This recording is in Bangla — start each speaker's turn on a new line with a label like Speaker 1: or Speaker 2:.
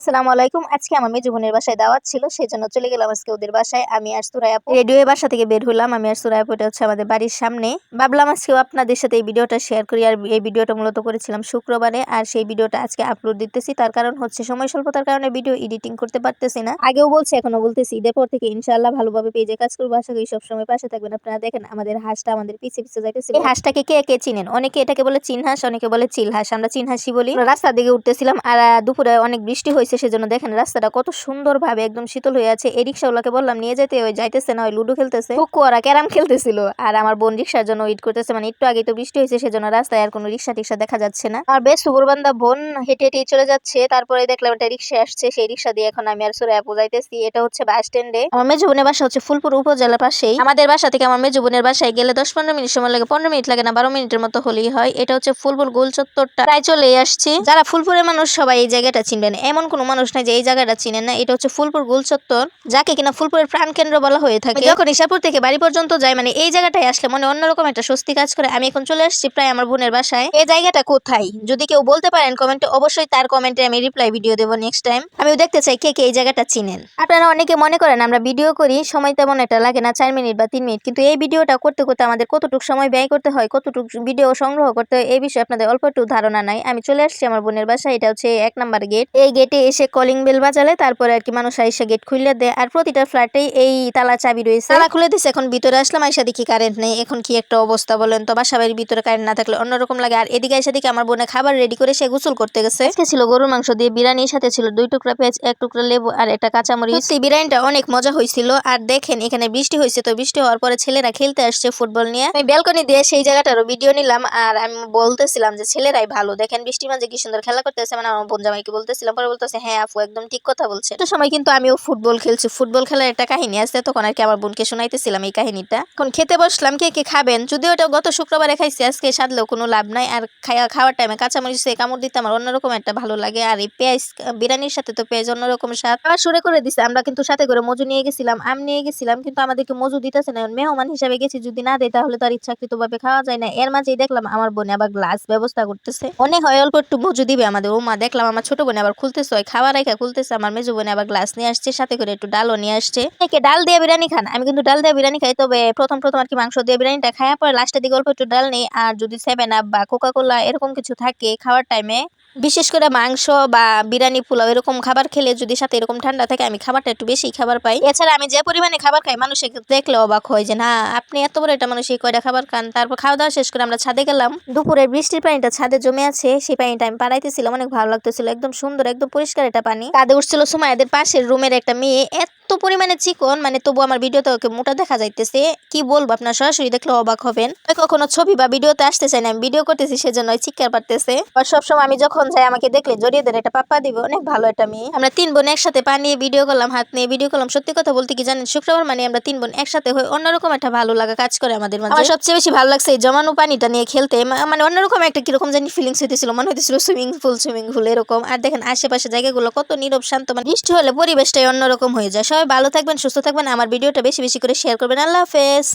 Speaker 1: আসসালামু আলাইকুম। আজকে আমার মেজো বোনের বাসায় দাওয়াত ছিল, সেজন্য চলে গেলাম আজকে ওদের বাসায়। আমি আর সুরাই আপু রেডি হয়ে বাসা থেকে বের হলাম। আমি আর সুরাই আপু, এটা হচ্ছে আমাদের বাড়ির সামনে। ভাবলাম আজকেও আপনাদের সাথে এই ভিডিওটা শেয়ার করি। আর এই ভিডিওটা মূলত করেছিলাম শুক্রবারে, আর সেই ভিডিওটা আজকে আপলোড দিতেছি। তার কারণ হচ্ছে সময় স্বল্পতার কারণে ভিডিও এডিটিং করতে পারতেছি না। আগেও বলছি, এখনো বলতেছি, ঈদের পর থেকে ইনশাআল্লাহ ভালোভাবে পেজে কাজ করবো। আশা করি সবসময় পাশে থাকবেন। আপনারা দেখেন আমাদের হাঁসটা আমাদের পিছে পিছে যাইতেছিল। এই হাঁসটাকে কে কে চিনেন? অনেকে এটাকে বলে চিন হাঁস, অনেকে বলে চিল হাঁস। আমরা চিন হাঁসই বলি। রাস্তার দিকে উঠতেছিলাম, আর দুপুরে অনেক বৃষ্টি হয়েছে, সেজন্য দেখেন রাস্তাটা কত সুন্দর ভাবে একদম শীতল হয়ে আছে। এই রিক্সাওয়ালাকে বললাম নিয়ে যেতে, ওই যাইতেছে না, ওই লুডো খেলতেছে, ওরা ক্যারাম খেলতেছিল। আর আমার বোন রিক্সার জন্য ওয়েট করতেছে, মানে একটু আগে তো বৃষ্টি হয়েছে, সেজন্য রাস্তায় আর কোনো রিক্সা টিক্সা দেখা যাচ্ছে না। আর বেশ সুবরবান্দা বোন হেঁটে হেঁটে চলে যাচ্ছে। তারপরে দেখলাম একটা রিক্সা আসছে, সেই রিক্সা দিয়ে এখন আমি আর সুরাই আপু যাইতেছি। এটা হচ্ছে বাস স্ট্যান্ডে। আমার মেজো বোনের বাসা হচ্ছে ফুলপুর উপজেলার পাশেই। আমাদের বাসা থেকে আমার মেজো বোনের বাসায় গেলে 10-15 মিনিট সময় লাগে, 15 মিনিট লাগে না, 12 মিনিটের মতো হলেই হয়। এটা হচ্ছে ফুলপুর গোল চত্বরটা, প্রায় চলে আসছি। যারা ফুলপুরের মানুষ সবাই এই জায়গাটা চিনবেন, এমন কোনো মানুষ নাই যে এই জায়গাটা চিনেন না। এটা হচ্ছে ফুলপুর গোল চত্বর, যাকে কিনা ফুলপুরের প্রাণ কেন্দ্র বলা হয়ে থাকে। যখন ইসাপুর থেকে বাড়ি পর্যন্ত যাই, মানে এই জায়গাটায় আসলে মনে অন্যরকম একটা স্বস্তি কাজ করে। আমি এখন চলে আসছি প্রায় আমার বোনের বাসায়। এই জায়গাটা কোথায় যদি কেউ বলতে পারেন কমেন্টে, অবশ্যই তার কমেন্টে আমি রিপ্লাই ভিডিও দেবো নেক্সট টাইম। আমিও দেখতে চাই কে কে এই জায়গাটা চিনেন। আপনারা অনেকে মনে করেন আমরা ভিডিও করি, সময় তেমন একটা লাগে না, 4 মিনিট বা 3 মিনিট, কিন্তু এই ভিডিওটা করতে করতে আমাদের কতটুকু সময় ব্যয় করতে হয়, কতটুকু ভিডিও সংগ্রহ করতে হয়, এই বিষয়ে আপনাদের অল্প একটু ধারণা নাই। আমি চলে আসছি আমার বোনের বাসায়। এটা হচ্ছে 1 নাম্বার গেট। এই গেটে এসে কলিং বেল বাজালে তারপরে আর কি মানুষ এসে গেট খুলে দেয়। আর প্রতিটা ফ্ল্যাটেই এই তালা চাবি রয়েছে, তালা খুলে দিচ্ছে। এখন ভিতরে আসলাম, আইসা দেখি কারেন্ট নেই। এখন কি একটা অবস্থা বলেন তো, বাসা বাড়ির ভিতরে কারেন্ট না থাকলে অন্যরকম লাগে। আর এদিকে এসে দেখি আমার বোনে খাবার রেডি করে সে গোসল করতে গেছে। আজকে ছিল গরুর মাংস দিয়ে বিরিয়ানির সাথে ছিল 2 টুকরা পেঁয়াজ, 1 টুকরা লেবু আর একটা কাঁচামরিচ। এই বিরিয়ানিটা অনেক মজা হয়েছিল। আর দেখেন এখানে বৃষ্টি হয়েছে, তো বৃষ্টি হওয়ার পরে ছেলেরা খেলতে আসছে ফুটবল নিয়ে। আমি ব্যালকনি দিয়ে সেই জায়গাটারও ভিডিও নিলাম। আর আমি বলতেছিলাম যে ছেলেরাই ভালো, দেখেন বৃষ্টির মাঝে কি সুন্দর খেলা করতেছে। মানে আমার বোন জামাইকে বলতেছিলাম, পরে বলতেছে হ্যাঁ আপু একদম ঠিক কথা বলছে। তো সময় কিন্তু আমিও ফুটবল খেলছি। ফুটবল খেলার একটা কাহিনী আছে, তখন আর কি আমার বোনকে শোনাইতেছিলাম এই কাহিনীটা। এখন খেতে বসলাম। কে কে খাবেন? যদিও ওটা গত শুক্রবারে খাইছি, আজকে সাধলেও কোনো লাভ নাই। আর খাওয়ার টাইমে কাঁচামরিচ কামড় দিতে আমার অন্যরকম একটা ভালো লাগে। আর এই পেঁয়াজ বিরিয়ানির সাথে তো পেঁয়াজ অন্যরকম স্বাদ। আবার শুরু করে দিছে। আমরা কিন্তু সাথে করে মজু নিয়ে গেছিলাম, আম নিয়ে গেছিলাম, কিন্তু আমাদেরকে মজু দিতেছে না। মেহমান হিসাবে গেছি, যদি না দেয় তাহলে তো আর ইচ্ছাকৃত ভাবে খাওয়া যায় না। এর মাঝেই দেখলাম আমার বোনে আবার গ্লাস ব্যবস্থা করতেছে, মনে হয় অল্প একটু মজু দিবে আমাদের। ওমা, দেখলাম আমার ছোট বোনে আবার খুলতেছে, ওই খাওয়া রেখা খুলতেছে। আমার মেজো বোনে আবার গ্লাস নিয়ে আসছে, সাথে করে একটু ডালও নিয়ে আসছে। ডাল দিয়ে বিরিয়ানি খান? আমি কিন্তু ডাল দিয়ে বিরিয়ানি খাই, তবে প্রথম প্রথম আর কি মাংস দিয়ে বিরিয়ানিটা খাওয়ার পরে লাস্টের দিকে অল্প একটু ডাল নেই। আর যদি 7 আপ বা কোকা কোলা এরকম কিছু থাকে খাওয়ার টাইমে, বিশেষ করে মাংস বা বিরিয়ানি পোলাও এরকম খাবার খেলে যদি সাথে এরকম ঠান্ডা থাকে, আমি খাবারটা একটু বেশি খাবার পাই। এছাড়া আমি যে পরিমাণে খাবার খাই, মানুষ দেখলে অবাক হয় যে না আপনি এত বড় একটা মানুষ এই কয়টা খাবার খান। তারপর খাওয়া দাওয়া শেষ করে আমরা ছাদে গেলাম। দুপুরের বৃষ্টির পানিটা ছাদে জমে আছে, সেই পানিটা আমি পাড়াইতেছিলাম। অনেক ভালো লাগতেছিল, একদম সুন্দর, একদম পরিষ্কার একটা পানি। কাঁদে উঠছিল সুমাইয়াদের পাশের রুমের একটা মেয়ে, এত পরিমাণে চিকন, মানে তবু আমার ভিডিওতে ওকে মোটা দেখা যাইতেছে। কি বলবো, আপনার সরাসরি দেখলে অবাক হবেন। কখনো ছবি বা ভিডিওতে আসতে চাই না, আমি ভিডিও করতেছি সেজন্য চিৎকার পারতেছে। আর সবসময় আমি যখন যাই আমাকে দেখলে জড়িয়ে দেন, একটা পাপ্পা দিবে। অনেক ভালো একটা মেয়ে। আমরা 3 বোন একসাথে পা নিয়ে ভিডিও করলাম, হাত নিয়ে ভিডিও করলাম। সত্যি কথা বলতে কি জানেন, শুক্রবার মানে আমরা 3 বোন একসাথে হই, অন্যরকম একটা ভালো লাগা কাজ করে আমাদের মাঝে। আমার সবচেয়ে বেশি ভালো লাগছে এই জমানো পানিটা নিয়ে খেলতে। মানে অন্যরকম একটা কিরকম জানি ফিলিংস হইতেছিল, মনে হইতেছিল সুইমিং পুল এরকম। আর দেখেন আশেপাশে জায়গাগুলো কত নীরব শান্ত, মানে বৃষ্টি হলে পরিবেশটাই অন্যরকম হয়ে যায়। সবাই ভালো থাকবেন, সুস্থ থাকবেন। আমার ভিডিওটা বেশি বেশি করে শেয়ার করবেন। আল্লাহ হাফেজ।